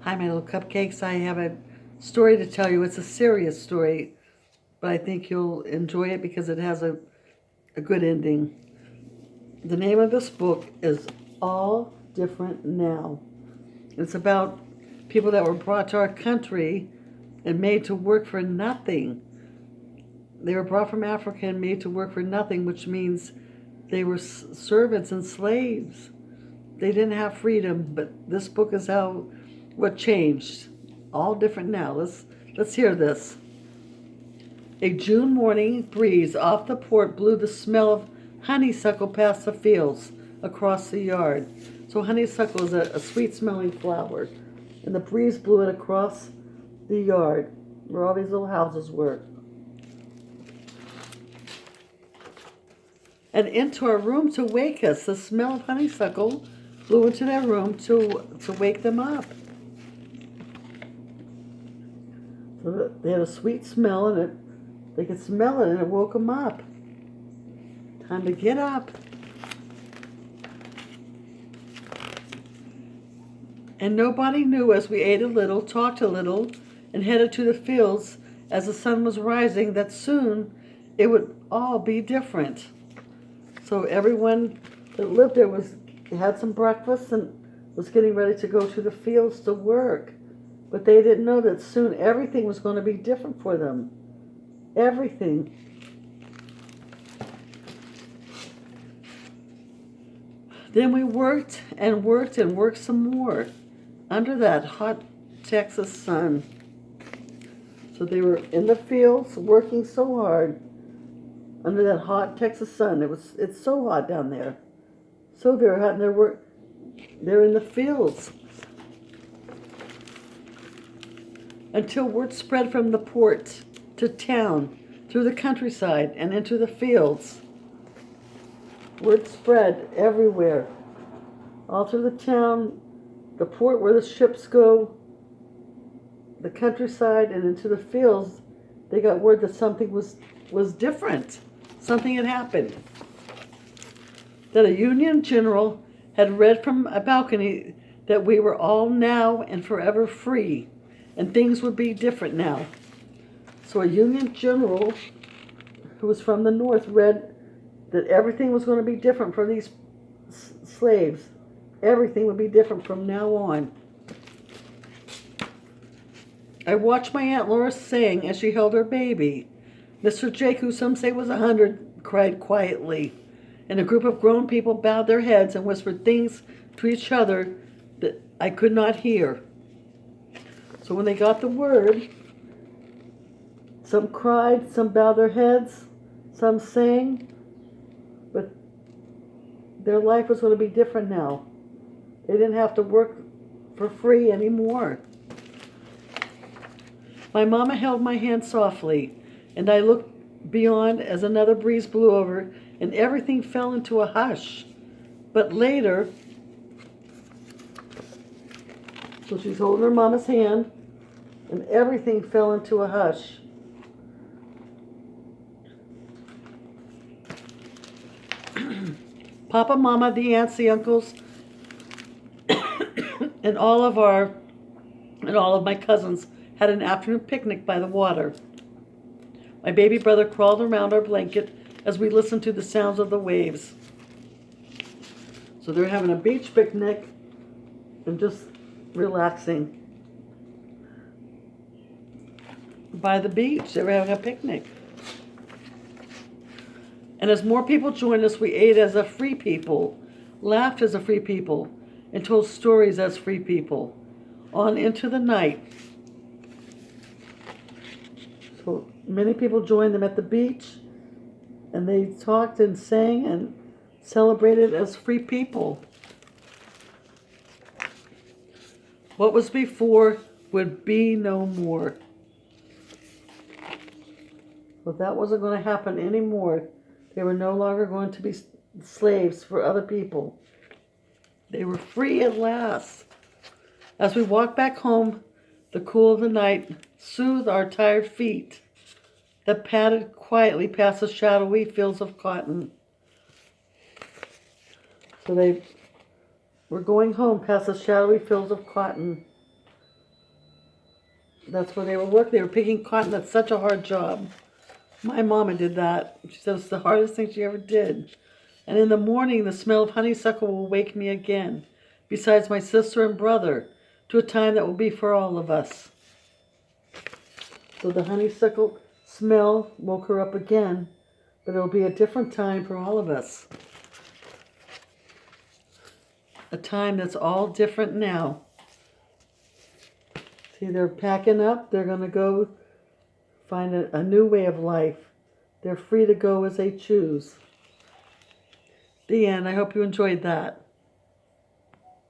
Hi, my little cupcakes. I have a story to tell you. It's a serious story, but I think you'll enjoy it because it has a good ending. The name of this book is All Different Now. It's about people that were brought to our country and made to work for nothing. They were brought from Africa and made to work for nothing, which means they were servants and slaves. They didn't have freedom, but this book is how what changed. All different now. Let's hear this. A June morning breeze off the port blew the smell of honeysuckle past the fields across the yard. So honeysuckle is a sweet smelling flower. And the breeze blew it across the yard where all these little houses were. And into our room to wake us. The smell of honeysuckle blew into their room to wake them up. So they had a sweet smell, and they could smell it, and it woke them up. Time to get up. And nobody knew as we ate a little, talked a little, and headed to the fields as the sun was rising that soon it would all be different. So everyone that lived there had some breakfast and was getting ready to go to the fields to work. But they didn't know that soon everything was going to be different for them. Everything. Then we worked and worked and worked some more under that hot Texas sun. So they were in the fields working so hard under that hot Texas sun. It's so hot down there. So very hot, and they're in the fields. Until word spread from the port to town, through the countryside, and into the fields. Word spread everywhere. All through the town, the port where the ships go, the countryside, and into the fields. They got word that something was different. Something had happened. That a Union general had read from a balcony that we were all now and forever free, and things would be different now. So a Union general who was from the North read that everything was going to be different for these slaves. Everything would be different from now on. I watched my Aunt Laura sing as she held her baby. Mr. Jake, who some say was 100, cried quietly, and a group of grown people bowed their heads and whispered things to each other that I could not hear. So when they got the word, some cried, some bowed their heads, some sang, but their life was going to be different now. They didn't have to work for free anymore. My mama held my hand softly, and I looked beyond as another breeze blew over, and everything fell into a hush. But later, so she's holding her mama's hand, and everything fell into a hush. Papa, Mama, the aunts, the uncles, and all of my cousins had an afternoon picnic by the water. My baby brother crawled around our blanket as we listened to the sounds of the waves. So they're having a beach picnic and just relaxing. By the beach, they were having a picnic. And as more people joined us, we ate as a free people, laughed as a free people, and told stories as free people, on into the night. So many people joined them at the beach, and they talked and sang and celebrated as free people. What was before would be no more. But that wasn't going to happen anymore. They were no longer going to be slaves for other people. They were free at last. As we walked back home, the cool of the night soothed our tired feet that padded quietly past the shadowy fields of cotton. So they were going home past the shadowy fields of cotton. That's where they were working. They were picking cotton. That's such a hard job. My mama did that. She said it's the hardest thing she ever did. And in the morning, the smell of honeysuckle will wake me again, besides my sister and brother, to a time that will be for all of us. So the honeysuckle smell woke her up again, but it'll be a different time for all of us. A time that's all different now. See, they're packing up. They're going to go find a new way of life. They're free to go as they choose. The end. I hope you enjoyed that.